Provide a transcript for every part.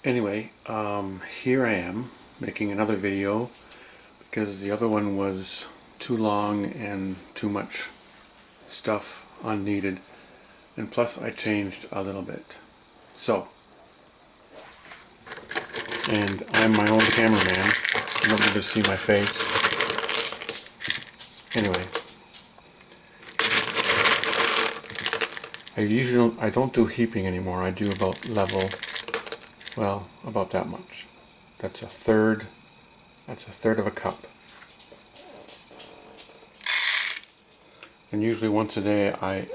Anyway, here I am making another video because the other one was too long and too much stuff unneeded, and plus I changed a little bit. So, and I'm my own cameraman. You don't need to see my face. Anyway, I don't do heaping anymore. I do about level. Well, about that much. That's a third of a cup. And usually once a day, I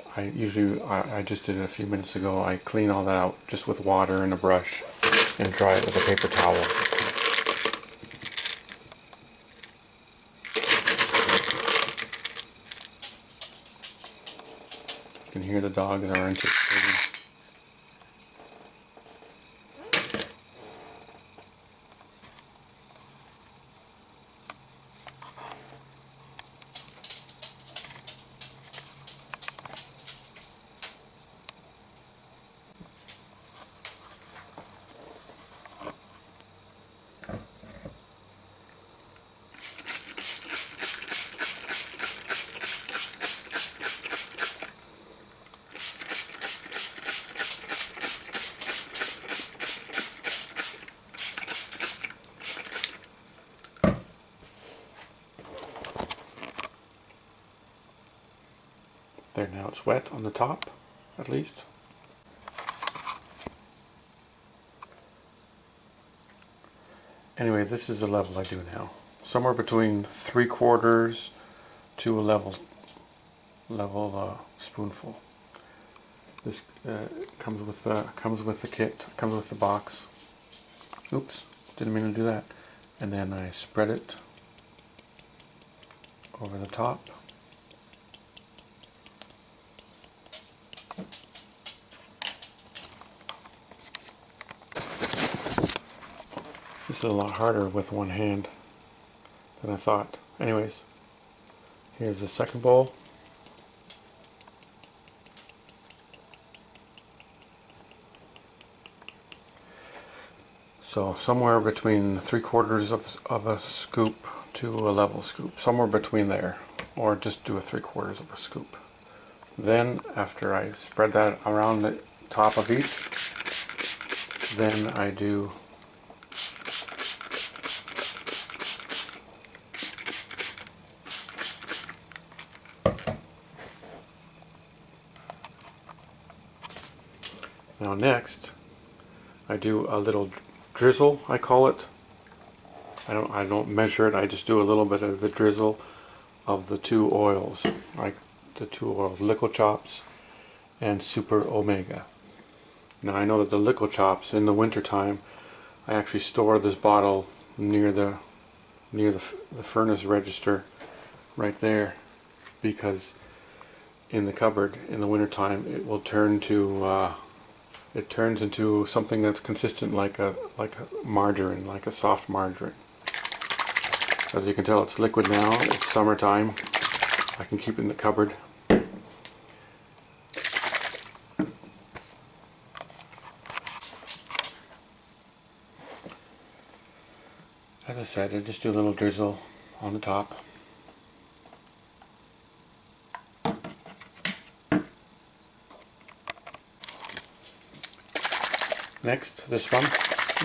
just did it a few minutes ago, I clean all that out just with water and a brush and dry it with a paper towel. You can hear the dogs are anticipating. There, now it's wet on the top, at least. Anyway, this is the level I do now. Somewhere between 3/4 to a level spoonful. This comes with the kit, comes with the box. Oops, didn't mean to do that. And then I spread it over the top. This is a lot harder with one hand than I thought. Anyways, here's the second bowl. So somewhere between 3/4 of a scoop to a level scoop, somewhere between there, or just do a 3/4 of a scoop. Then after I spread that around the top of each, then I do now next I do a little drizzle, I call it. I don't measure it, I just do a little bit of a drizzle of the two oils, like the two oils, Liquid Chops and Super Omega. Now I know that the Liquid Chops in the winter time, I actually store this bottle near the furnace register right there, because in the cupboard in the winter time it will turn to it turns into something that's consistent like a margarine, like a soft margarine. As you can tell, it's liquid now. It's summertime. I can keep it in the cupboard. As I said, I just do a little drizzle on the top. Next, this one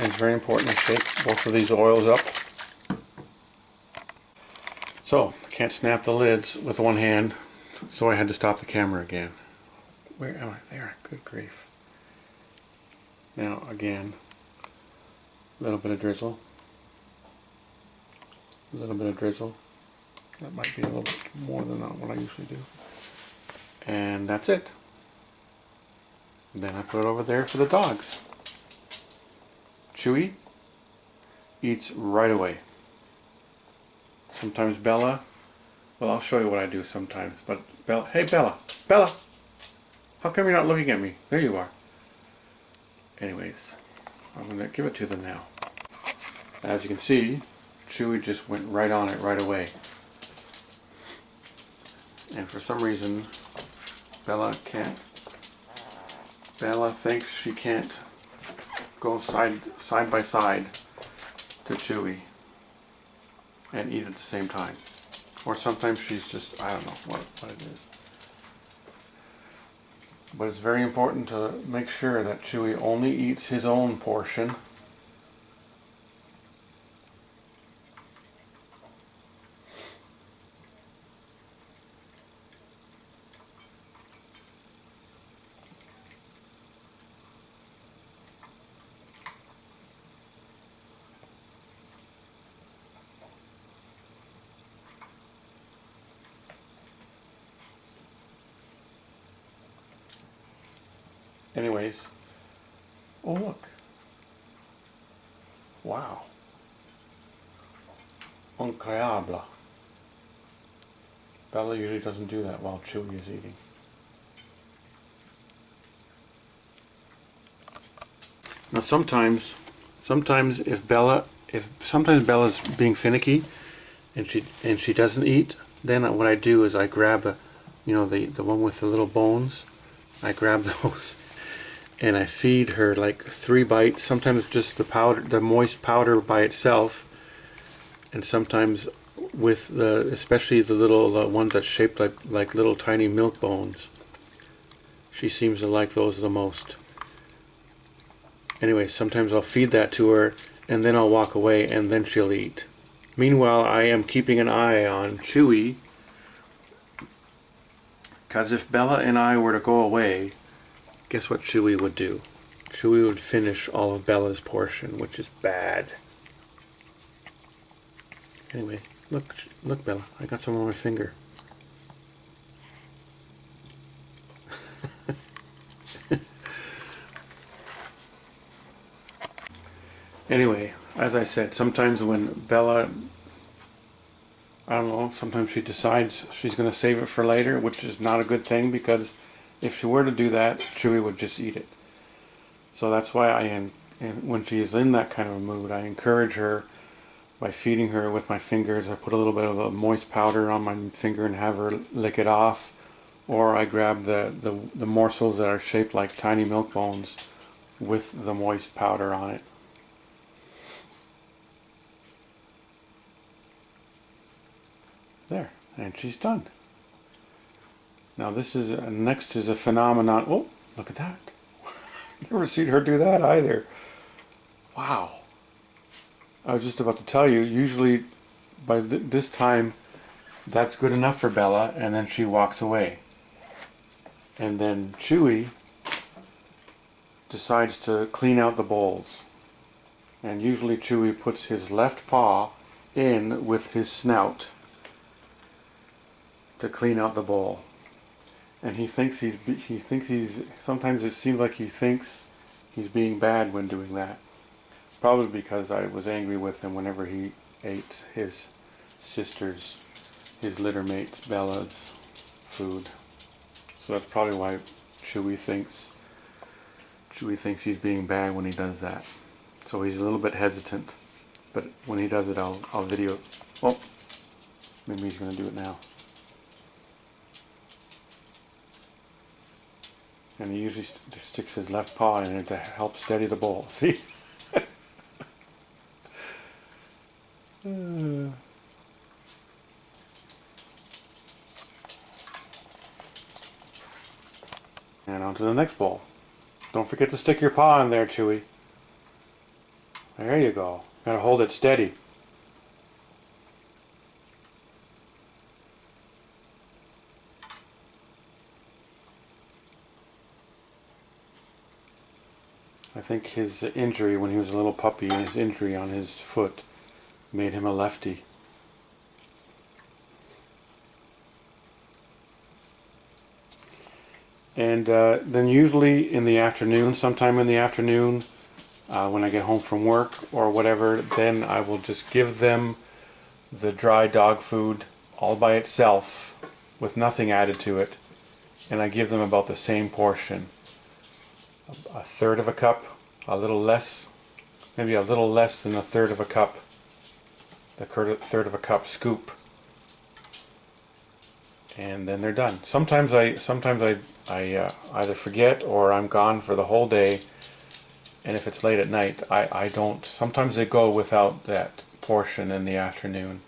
is very important to shake both of these oils up. So, I can't snap the lids with one hand, so I had to stop the camera again. Where am I? There, good grief. Now, again, a little bit of drizzle. A little bit of drizzle. That might be a little bit more than what I usually do. And that's it. Then I put it over there for the dogs. Chewie eats right away. Sometimes Bella, well, I'll show you what I do sometimes, but Bella, hey Bella, how come you're not looking at me? There you are. Anyways, I'm going to give it to them now. As you can see, Chewie just went right on it right away. And for some reason, Bella thinks she can't go side by side to Chewie and eat at the same time. Or sometimes she's just, I don't know what it is. But it's very important to make sure that Chewie only eats his own portion. Anyways, oh look. Wow. Incroyable. Bella usually doesn't do that while Chewie is eating. Now sometimes sometimes Bella's being finicky and she doesn't eat, then what I do is I grab the one with the little bones. I grab those and I feed her like 3 bites, sometimes just the moist powder by itself, and sometimes with especially the little ones that's shaped like little tiny milk bones. She seems to like those the most. Anyway, sometimes I'll feed that to her and then I'll walk away and then she'll eat. Meanwhile, I am keeping an eye on Chewie, because if Bella and I were to go away, guess what Chewie would do? Chewie would finish all of Bella's portion, which is bad. Anyway, look Bella, I got some on my finger. Anyway, as I said, sometimes when Bella, I don't know, sometimes she decides she's going to save it for later, which is not a good thing, because if she were to do that, Chewie would just eat it. So that's why when she is in that kind of a mood, I encourage her by feeding her with my fingers. I put a little bit of a moist powder on my finger and have her lick it off. Or I grab the morsels that are shaped like tiny milk bones with the moist powder on it. There, and she's done. Now this is next is a phenomenon. Oh, look at that! Never seen her do that either. Wow. I was just about to tell you. Usually, by this time, that's good enough for Bella, and then she walks away. And then Chewie decides to clean out the bowls. And usually Chewie puts his left paw in with his snout to clean out the bowl. And he thinks he's sometimes it seems like he thinks he's being bad when doing that. Probably because I was angry with him whenever he ate his litter mate Bella's food. So that's probably why Chewie thinks he's being bad when he does that. So he's a little bit hesitant. But when he does it, I'll video it. Oh, maybe he's going to do it now. And he usually sticks his left paw in it to help steady the bowl. See? And on to the next bowl. Don't forget to stick your paw in there, Chewie. There you go. Gotta hold it steady. I think his injury when he was a little puppy, and his injury on his foot made him a lefty. And then usually in the afternoon, sometime in the afternoon, when I get home from work or whatever, then I will just give them the dry dog food all by itself with nothing added to it. And I give them about the same portion. A third of a cup, a little less, maybe a little less than a third of a cup, the third of a cup scoop, and then they're done. Sometimes I either forget or I'm gone for the whole day, And if it's late at night, I don't, sometimes they go without that portion in the afternoon.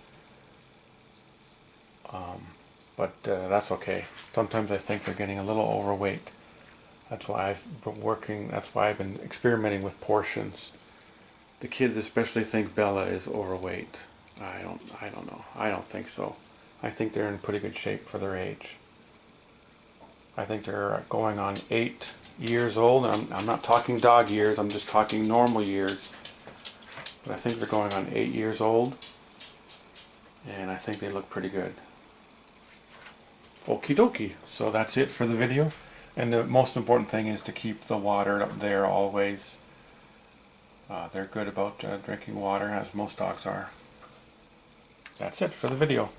But that's okay. Sometimes I think they're getting a little overweight. That's why that's why I've been experimenting with portions. The kids especially think Bella is overweight. I don't know. I don't think so. I think they're in pretty good shape for their age. I think they're going on 8 years old. I'm not talking dog years, I'm just talking normal years. But I think they're going on 8 years old. And I think they look pretty good. Okie dokie. So that's it for the video. And the most important thing is to keep the water up there always. They're good about drinking water, as most dogs are. That's it for the video.